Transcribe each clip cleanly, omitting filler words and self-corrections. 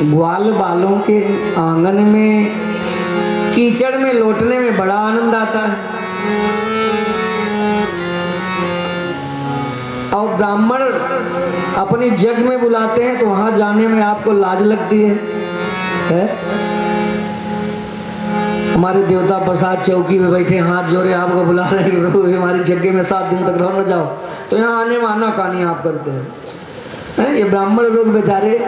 ग्वाल बालों के आंगन में कीचड़ में लौटने में बड़ा आनंद आता है, और ब्राह्मण अपनी जग में बुलाते हैं तो वहां जाने में आपको लाज लगती है? हमारे देवता प्रसाद चौकी में बैठे हाथ जोड़े आपको बुला रहे हैं, प्रभु हमारी जगह में 7 दिन तक रहो न जाओ, तो यहाँ आने में आना कहानी आप करते हैं। ये ब्राह्मण लोग बेचारे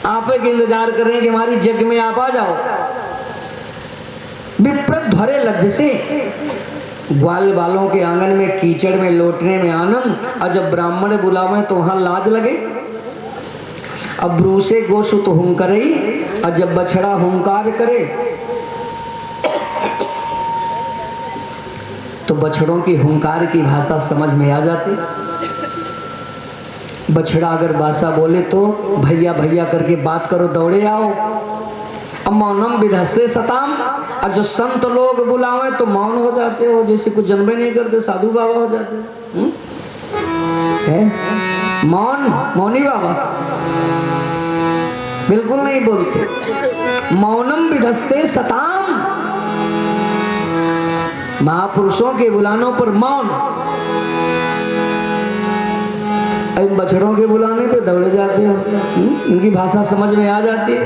आप के इंतजार कर रहे हैं कि हमारी जग में आप आ जाओ। विप्रत भरे लज्ज से ग्वाल बालों के आंगन में कीचड़ में लौटने में आनंद, और जब ब्राह्मण बुलावे तो वहां लाज लगे। अब ब्रू से गोसु तो हुंकरे, और जब बछड़ा हुंकार करे तो बछड़ों की हुंकार की भाषा समझ में आ जाती। बछड़ा अगर भाषा बोले तो भैया भैया करके बात करो, दौड़े आओ। अब मौनम विधस्से सताम, और जो संत लोग बुलावे तो मौन हो जाते हो, जैसे कुछ जन्मे नहीं करते, साधु बाबा हो जाते हैं। मौन, मौनी बाबा बिल्कुल नहीं बोलते। मौनम विधस्से सताम, महापुरुषों के बुलानों पर मौन, इन बछड़ों के बुलाने पे दौड़े जाते हो। इनकी भाषा समझ में आ जाती है।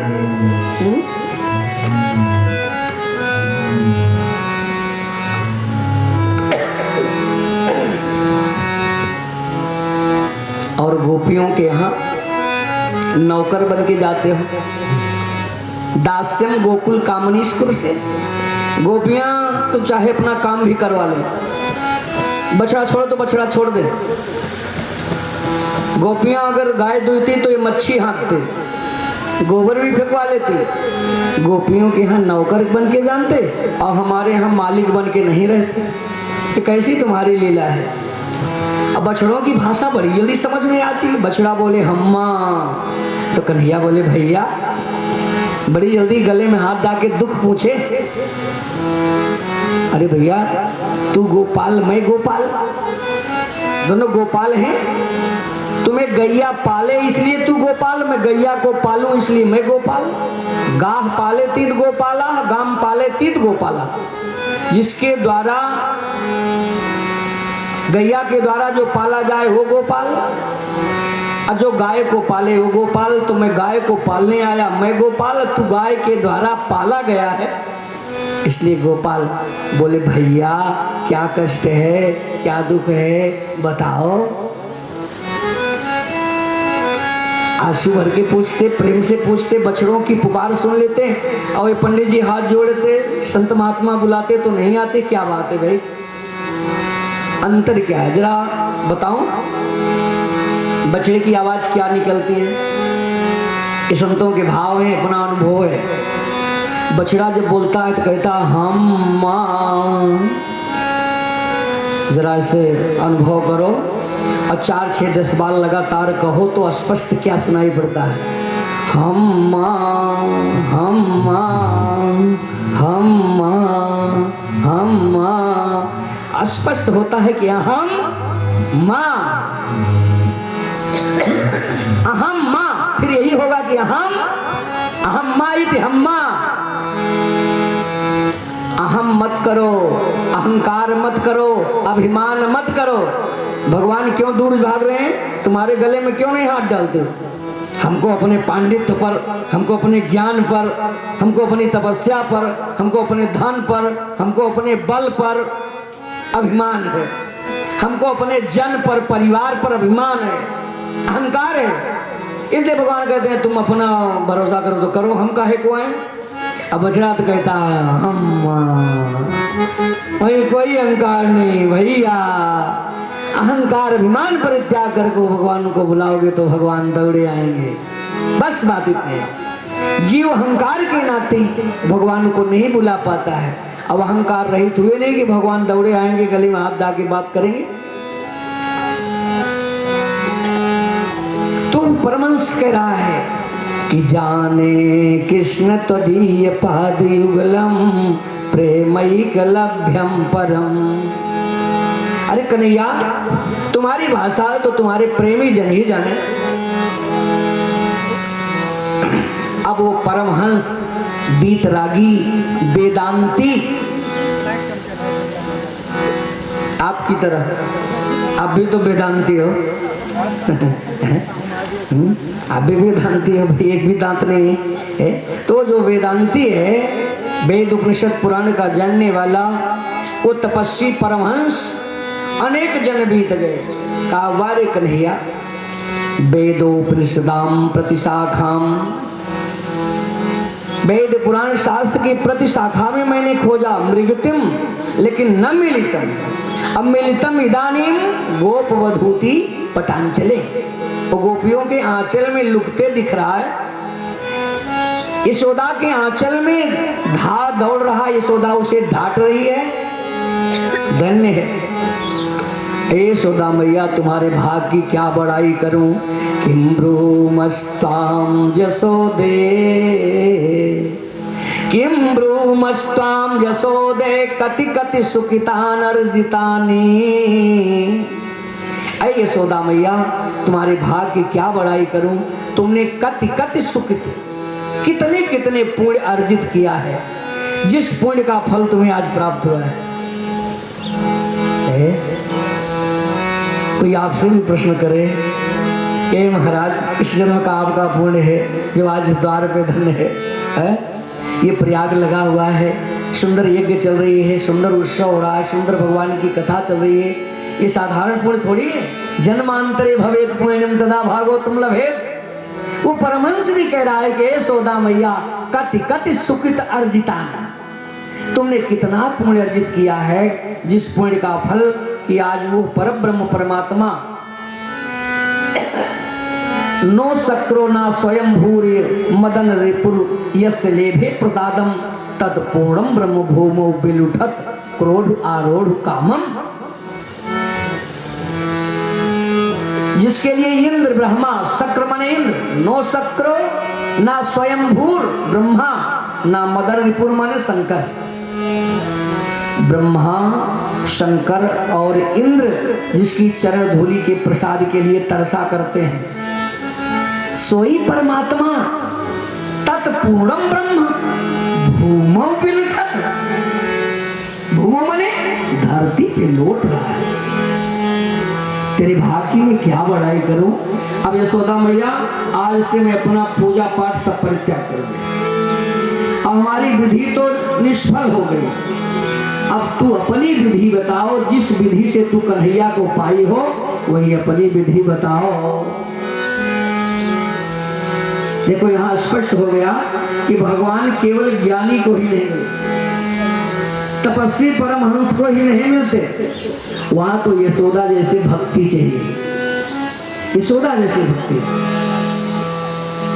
और गोपियों के यहाँ नौकर बन के जाते हो। दास्यम गोकुल कामनीश्वर से गोपियां तो चाहे अपना काम भी करवा ले, बछड़ा छोड़ो तो बछड़ा छोड़ दे। गोपियां अगर गाय दूहती तो ये मच्छी हाँकते, गोबर भी फेंकवा लेती। गोपियों के यहाँ नौकर बन के जानते और हमारे यहाँ मालिक बन के नहीं रहते। ये कैसी तुम्हारी लीला है। अब बछड़ों की भाषा बड़ी जल्दी समझ में आती है। बछड़ा बोले हम्मा तो कन्हैया बोले भैया, बड़ी जल्दी गले में हाथ डाल के दुख पूछे। अरे भैया तू गोपाल मैं गोपाल, दोनों गोपाल हैं। तुम्हें गैया पाले इसलिए तू गोपाल, मैं गैया को पालू इसलिए मैं गोपाल। गाह पाले तीत गोपाला, गाम पाले तीत गोपाला। जिसके द्वारा गैया के द्वारा जो पाला जाए वो गोपाल, और जो गाय को पाले वो गोपाल। तो मैं गाय को पालने आया मैं गोपाल, तू गाय के द्वारा पाला गया है इसलिए गोपाल। बोले भैया क्या कष्ट है, क्या दुख है बताओ। आंसू भर के पूछते, प्रेम से पूछते, बछड़ों की पुकार सुन लेते। और ये पंडित जी हाथ जोड़ते, संत महात्मा बुलाते तो नहीं आते। क्या बात है भाई, अंतर क्या है जरा बताओ। बछड़े की आवाज क्या निकलती है, ये संतों के भाव है, अपना अनुभव है। बछड़ा जब बोलता है तो कहता हम मां, जरा इसे अनुभव करो। और 4, 6, 10 बार लगातार कहो तो स्पष्ट क्या सुनाई पड़ता है। हम मां, हम मां, हम मां, हम मां। स्पष्ट होता है कि हम मां, अहम मां। फिर यही होगा कि अहम मां इति हम मां। अहम मत करो, अहंकार मत करो, अभिमान मत करो। भगवान क्यों दूर भाग रहे हैं, तुम्हारे गले में क्यों नहीं हाथ डालते। हमको अपने पांडित्य पर, हमको अपने ज्ञान पर, हमको अपनी तपस्या पर, हमको अपने धन पर, हमको अपने बल पर अभिमान है। हमको अपने जन पर, परिवार पर अभिमान है, अहंकार है। इसलिए भगवान कहते हैं तुम अपना भरोसा करो तो करो, हम काहे को हैं। अब बछड़ा तो कहता हम वही कोई अहंकार नहीं भैया। अहंकार अभिमान परित्याग करके भगवान को बुलाओगे तो भगवान दौड़े आएंगे। बस बात इतनी है। जीव अहंकार के नाते भगवान को नहीं बुला पाता है। अब अहंकार रहित हुए नहीं कि भगवान दौड़े आएंगे, गले में हाथ डाल के बात करेंगे। तो परमहंस कह रहा है कि जाने कृष्ण त्वदीय पाद युगलम प्रेमैक लभ्यम परम। अरे कन्हैया तुम्हारी भाषा तो तुम्हारे प्रेमी जन ही जाने। वो परमहंस बीतरागी वेदांती आपकी तरह, आप भी तो वेदांती हो आप भी वेदांती हो भाई, एक भी दांत नहीं है। तो जो वेदांती है, वेद उपनिषद पुराण का जानने वाला, वो तपस्वी परमहंस अनेक जन बीत गए। कहा वारे कन्हैया, वेदोपनिषदाम प्रतिशाखाम, वेद पुराण शास्त्र की प्रति शाखा में मैंने खोजा मृगतिम, लेकिन न मिलितम। अब मिलितम इदानीम गोपवधूति पटांचले, वो गोपियों के आंचल में लुकते दिख रहा है। यशोदा के आंचल में घा दौड़ रहा, यशोदा उसे ढांट रही है। धन्य है यशोदा मैया, तुम्हारे भाग की क्या बड़ाई करूं। किम ब्रूमस्ताम जसोदे, किम ब्रूमस्ताम जसोदे, कति कति सुखितान अर्जितानी। ऐ यशोदा मैया, तुम्हारे भाग की क्या बड़ाई करूं। तुमने कति कति सुखित, कितने कितने पुण्य अर्जित किया है, जिस पुण्य का फल तुम्हें आज प्राप्त हुआ है। कोई आपसे भी प्रश्न करे, ए महाराज इस जन्म का आपका पुण्य है जो आज इस द्वार पे धन्य है। ये प्रयाग लगा हुआ है, सुंदर यज्ञ चल रही है, सुंदर उत्सव हो रहा है, सुंदर भगवान की कथा चल रही है। ये साधारण पुण्य थोड़ी है। जन्मांतरे भवेत पुण्यम तदा भागवतम लभेत। वो परमहंस भी कह रहा है कि यशोदा मैया, कति कति सुकृत अर्जितान, तुमने कितना पुण्य अर्जित किया है, जिस पुण्य का फल कि आज वो परब्रह्म परमात्मा नो सक्रो ना स्वयं भूरि मदन रिपुर यस्य लेभे प्रसादम तत्पूर्णम ब्रह्म भूमो बिलुठत क्रोध आरोढ़ कामम। जिसके लिए इंद्र ब्रह्मा, शक्र माने इंद्र, नो शक्रो ना स्वयं भूर ब्रह्मा, ना मदन रिपुर माने शंकर। ब्रह्मा, शंकर और इंद्र जिसकी चरण धूलि के प्रसाद के लिए तरसा करते हैं, सोई परमात्मा तत्पूर्णम ब्रह्म भूमो विलुठत। भूमो माने धरती पे लौट रहा है। तेरे भाग्य में क्या बड़ाई करूं। अब यशोदा मैया, आज से मैं अपना पूजा पाठ सब परित्याग कर दूं। अब हमारी विधि तो निष्फल हो गई, अब तू अपनी विधि बताओ। जिस विधि से तू कन्हैया को पाई हो वही अपनी विधि बताओ। देखो यहां स्पष्ट हो गया कि भगवान केवल ज्ञानी को ही नहीं मिलते, तपस्वी परमहंस को ही नहीं मिलते। वहां तो यशोदा जैसे भक्ति चाहिए, यशोदा जैसी भक्ति।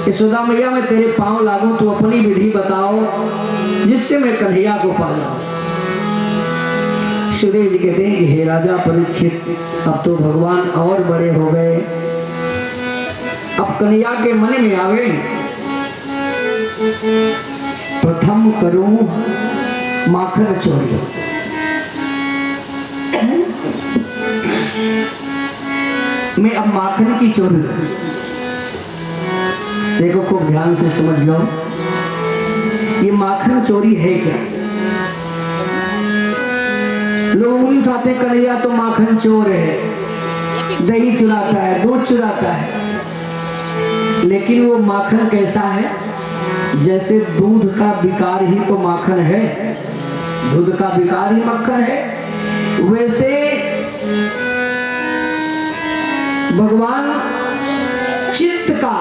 यशोदा मैया, मैं तेरे पांव लागू, तू अपनी विधि बताओ जिससे मैं कन्हैया को पा जाऊं। सुदेव जी कहते हैं कि हे राजा परीक्षित, अब तो भगवान और बड़े हो गए, अब कन्हैया के मन में आवे प्रथम करूं माखन चोरी। मैं अब माखन की चोरी करूं। देखो खूब ध्यान से समझ लो, ये माखन चोरी है क्या। लोग उंगली उठाते, कन्हैया तो माखन चोर है, दही चुराता है, दूध चुराता है। लेकिन वो माखन कैसा है, जैसे दूध का विकार ही तो माखन है, दूध का विकार ही मक्खन है, वैसे भगवान चित्त का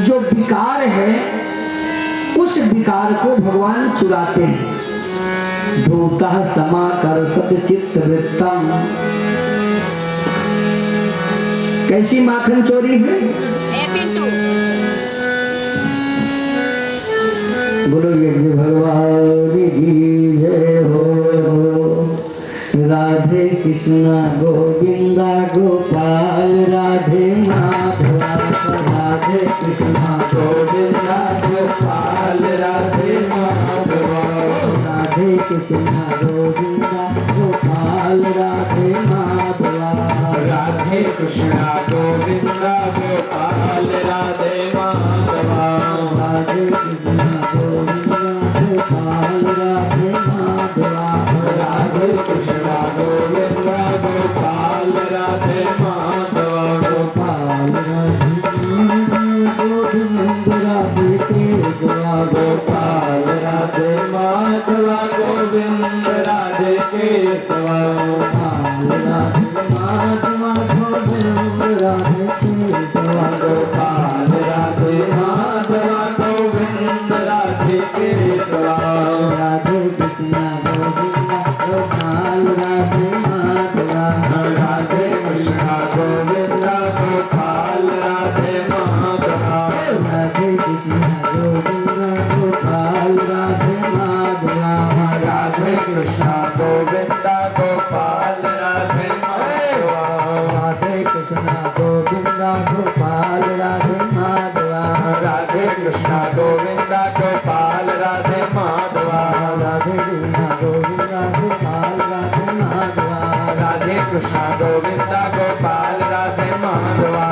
जो विकार है उस विकार को भगवान चुराते हैं। धूतः समाकर्षत चित्त वृत्तम। कैसी माखन चोरी है। बोलो यज्ञ भगवान की जय हो। राधे कृष्णा गोविंदा गोपाल, राधे माधवा, राधे कृष्णा गोविंदा गोपाल, राधे माधवा, राधे कृष्णा गोविंदा गोपाल, राधे माधवा, राधे कृष्णा गोविंदा गोपाल, राधे माधवा, राधे राधे कृष्णा गोविंदा गोपाल राधे माधवा राधे कृष्णा गोविंदा गोपाल राधे माधवा राधे कृष्णा गोविंदा गोपाल राधे माधवा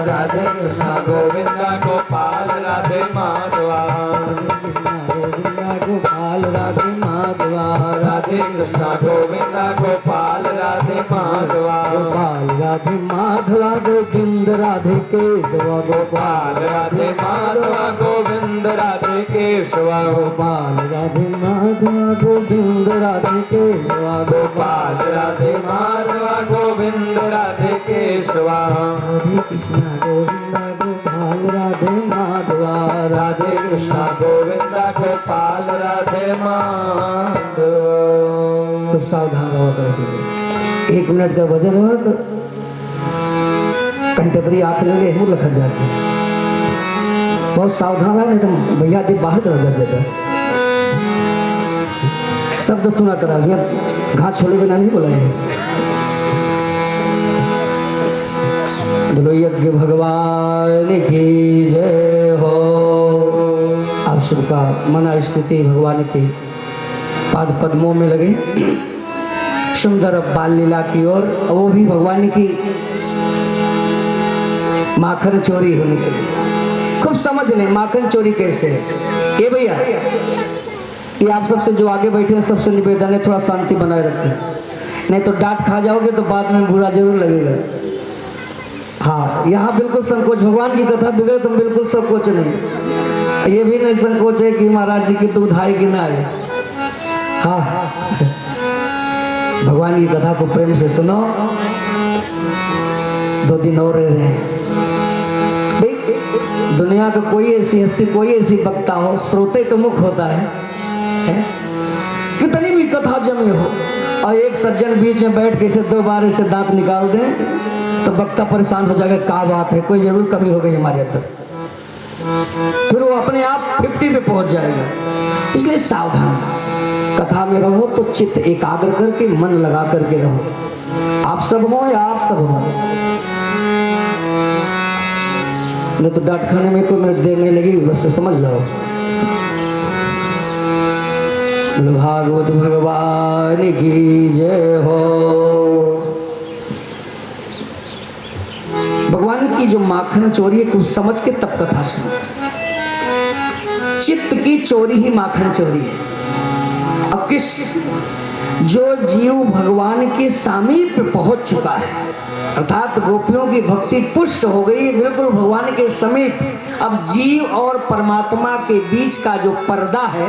राधे कृष्णा गोविंदा गोपाल राधे माधवा गोपाल राधे माधवा राधे कृष्णा गोविंदा गोपाल राधे माधवा गोपाल राधे माधवा गोविंद राधे केशवा गोपाल राधे माधवा गोविंद राधे केशवा गोपाल राधे माधवा गोविंद राधे केशवा गोपाल राधे माधवा गोविंद राधे केशवा राधे कृष्णा गोविंदा गोपाल राधे माधवा राधे कृष्णा गोविंदा गोपाल राधे माधवा। तो सावधान रहो कैसे 1 मिनट का वजन हो तो कंटेम्प्रेरी आंख लगे मुंह लखट जाते हैं। बहुत सावधान है नहीं तो भैया दी बाहर चला जाता। शब्द सुना करा घास छोड़े बिना नहीं बोला है। बोलो यज्ञ भगवान की जय हो। आप सबका मना स्थिति भगवान के पाद पद्मों में लगे सुंदर बाल लीला की ओर वो भी भगवान की माखन चोरी होनी चाहिए। खूब समझ लें माखन चोरी कैसे है। ये भैया ये आप सबसे जो आगे बैठे हैं सबसे निवेदन है थोड़ा शांति बनाए रखें, नहीं तो डांट खा जाओगे तो बाद में बुरा जरूर लगेगा। हाँ यहाँ बिल्कुल संकोच, भगवान की कथा बिगड़े तो बिल्कुल संकोच नहीं। ये भी नहीं संकोच है कि महाराज जी की दूध आए कि ना आए। हाँ भगवान की कथा को प्रेम से सुनो, 2 दिन और रह रहे हैं। दुनिया का कोई ऐसी हस्ती कोई ऐसी वक्ता हो, श्रोते तो मुख होता है? कितनी भी कथा जमी हो और एक सज्जन बीच में बैठ के इसे 2 बार इसे दांत निकाल दें तो वक्ता परेशान हो जाएगा, क्या बात है, कोई जरूर कमी हो गई हमारे अंदर। फिर वो अपने आप 50 पे पहुंच जाएगा। इसलिए सावधान, कथा में रहो तो चित्त एकाग्र करके मन लगा करके रहो। आप सब हो या आप सब हो, नहीं तो डांट खाने में 1 मिनट देर नहीं लगी, बस समझ जाओ। भागवत भगवान की जय हो। भगवान की जो माखन चोरी है कुछ समझ के तब कथा सुनो। चित्त की चोरी ही माखन चोरी है। अब किस जो जीव भगवान के समीप पहुंच चुका है अर्थात गोपियों की भक्ति पुष्ट हो गई बिल्कुल भगवान के समीप, अब जीव और परमात्मा के बीच का जो पर्दा है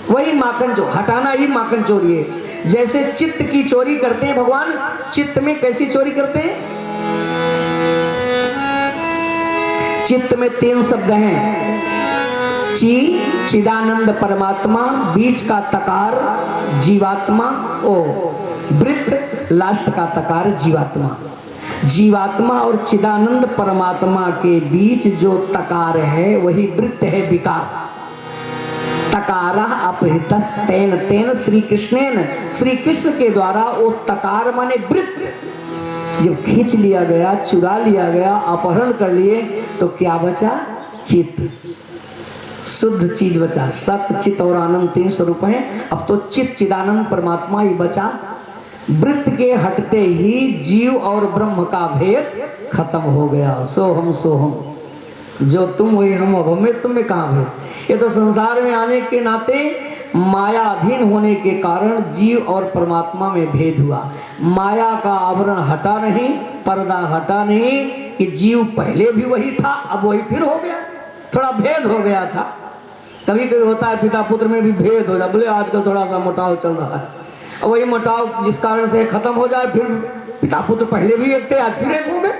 वही माखन जो हटाना ही माखन चोरी है। जैसे चित्त की चोरी करते हैं भगवान, चित्त में कैसी चोरी करते हैं? चित्त में 3 शब्द हैं, ची चिदानंद परमात्मा, बीच का तकार जीवात्मा, ओ वृत्त लास्ट का तकार जीवात्मा। जीवात्मा और चिदानंद परमात्मा के बीच जो तकार है वही वृत्त है विकार। तकारा अपहृतस तेन तेन श्री कृष्णेन, श्री कृष्ण के द्वारा वो तकार माने वृत्त जब खींच लिया गया, चुरा लिया गया, अपहरण कर लिए तो क्या बचा? चित्त, शुद्ध चीज बचा। सत्य चित्त और आनंद 3 स्वरूप हैं। अब तो चित्त चिदानंद परमात्मा ही बचा। वृत्त के हटते ही जीव और ब्रह्म का भेद खत्म हो गया। सोहम सोहम, जो तुम वही हम, अब हमें तुम में कहाँ भेद। ये तो संसार में आने के नाते माया अधीन होने के कारण जीव और परमात्मा में भेद हुआ। माया का आवरण हटा नहीं, पर्दा हटा नहीं कि जीव पहले भी वही था अब वही फिर हो गया, थोड़ा भेद हो गया था। कभी कभी होता है पिता पुत्र में भी भेद हो जाए, बोले आजकल थोड़ा सा मोटाव चल रहा है, अब वही मोटाव जिस कारण से खत्म हो जाए, फिर पिता पुत्र पहले भी एक थे आज फिर एक हो गए,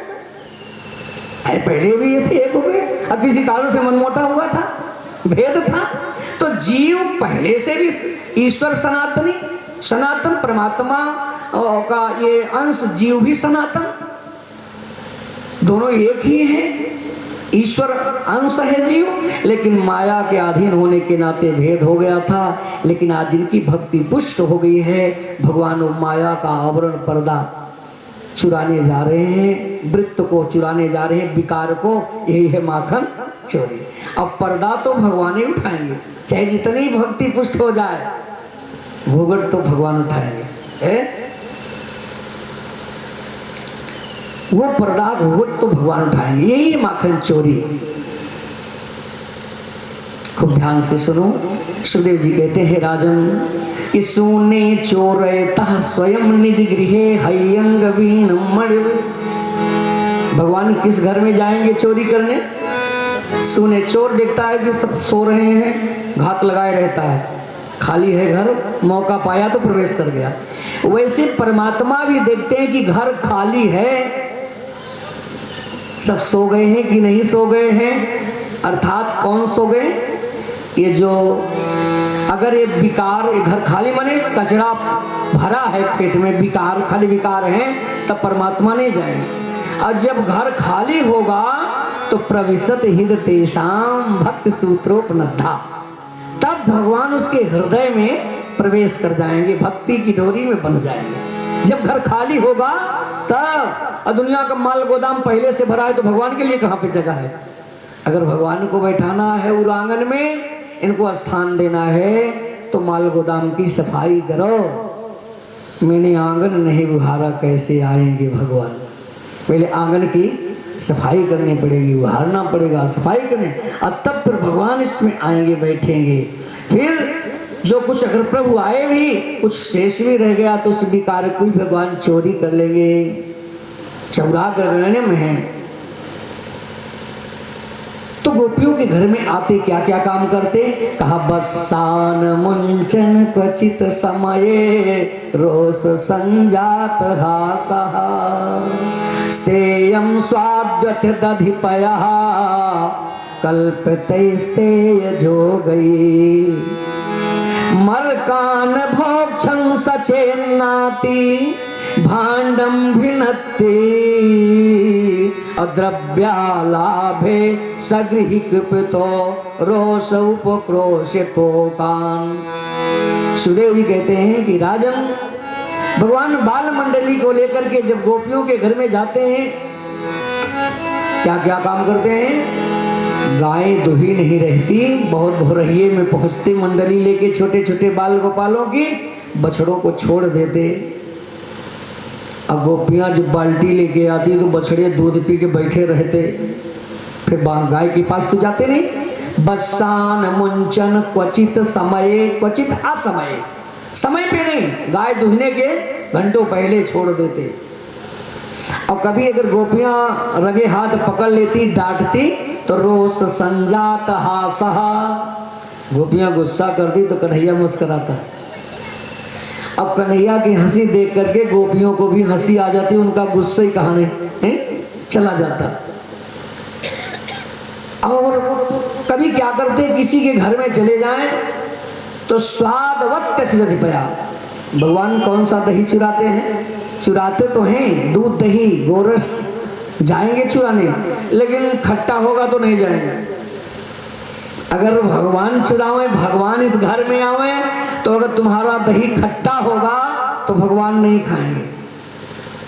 पहले भी ये थे एक हो गए, अब किसी कारण से मनमोटा हुआ था, भेद था। तो जीव पहले से भी ईश्वर सनातनी, सनातन परमात्मा का ये अंश, जीव भी सनातन, दोनों एक ही हैं। ईश्वर अंश है जीव, लेकिन माया के अधीन होने के नाते भेद हो गया था। लेकिन आज जिनकी भक्ति पुष्ट हो गई है, भगवान माया का आवरण पर्दा चुराने जा रहे हैं, वृत्त को को चुराने जा रहे हैं, विकार को, यही है माखन चोरी। अब पर्दा तो भगवान ही उठाएंगे, चाहे जितनी भक्ति पुष्ट हो जाए, घूंघट तो भगवान उठाएंगे। वो पर्दा घूंघट तो भगवान उठाएंगे, यही माखन चोरी। खूब ध्यान से सुनो। सुखदेव जी कहते हैं, राजन कि सुने चोरयतः स्वयं निज गृहे हयंग वीण मणि। भगवान किस घर में जाएंगे चोरी करने? सुने, चोर देखता है कि सब सो रहे हैं, घात लगाए रहता है, खाली है घर, मौका पाया तो प्रवेश कर गया। वैसे परमात्मा भी देखते हैं कि घर खाली है, सब सो गए हैं कि नहीं सो गए हैं। अर्थात कौन सो गए? ये जो, अगर ये विकार, ये घर खाली माने कचरा भरा है पेट में, विकार, खाली विकार है, तब परमात्मा नहीं जाएंगे। और जब घर खाली होगा तो प्रविशत हिद तेषाम भक्ति सूत्रोपनद्धा, तब भगवान उसके हृदय में प्रवेश कर जाएंगे, भक्ति की डोरी में बन जाएंगे। जब घर खाली होगा तब। और दुनिया का माल गोदाम पहले से भरा है तो भगवान के लिए कहाँ पे जगह है? अगर भगवान को बैठाना है उस आंगन में, इनको स्थान देना है, तो माल गोदाम की सफाई करो। मैंने आंगन नहीं बुहारा, कैसे आएंगे भगवान? पहले आंगन की सफाई करनी पड़ेगी, उहारना पड़ेगा, सफाई करने, और तब फिर भगवान इसमें आएंगे, बैठेंगे। फिर जो कुछ अगर प्रभु आए भी, कुछ शेष भी रह गया तो उस विकार को भगवान चोरी कर लेंगे, चौरा कर लेने में है। तो गोपियों के घर में आते क्या क्या काम करते? कहा, बस्सान मुंचन क्वचित समये रोष संजात हासः स्तेयं स्वाद्यत दधिपयः कल्पितैस्तेय जोगैः मर्कान भोक्षं सचेन्नाति भाण्डं भिन्नति अद्रव्यालाभे सगृही कृपितो रोष उपक्रोशितो कान। सुदेव जी कहते हैं कि राजन, भगवान बाल मंडली को लेकर के जब गोपियों के घर में जाते हैं, क्या क्या काम करते हैं? गायें दुही नहीं रहती, बहुत भोरहिए में पहुंचती मंडली लेके, छोटे छोटे बाल गोपालों की, बछड़ों को छोड़ देते। अब गोपियां जब बाल्टी लेके आती तो बछड़े दूध पी के बैठे रहते, फिर गाय के पास तो जाते नहीं। बस्सान मुंचन क्वचित समये, क्वचित असमये, समय पे नहीं, गाय दुहने के घंटों पहले छोड़ देते। और कभी अगर गोपियां रगे हाथ पकड़ लेती, डांटती, तो रोष संजात हासः, गोपियां गुस्सा करती तो कन्हैया मुस्कुराता। अब कन्हैया की हंसी देख करके गोपियों को भी हंसी आ जाती, उनका गुस्सा ही कहानी चला जाता। और कभी क्या करते, किसी के घर में चले जाएं तो स्वादवत दधिपया, भगवान कौन सा दही चुराते हैं? चुराते तो हैं दूध दही गोरस, जाएंगे चुराने, लेकिन खट्टा होगा तो नहीं जाएंगे। अगर भगवान चुरावे, भगवान इस घर में आवे, तो अगर तुम्हारा दही खट्टा होगा तो भगवान नहीं खाएंगे।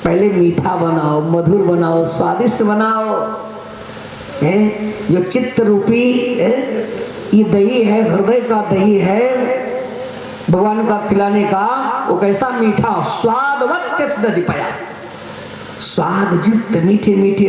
पहले मीठा बनाओ, मधुर बनाओ, स्वादिष्ट बनाओ, जो चित्त रूपी ये दही है, हृदय का दही है भगवान का खिलाने का, वो कैसा मीठा, स्वादवत दधिपया, स्वाद युक्त मीठे मीठे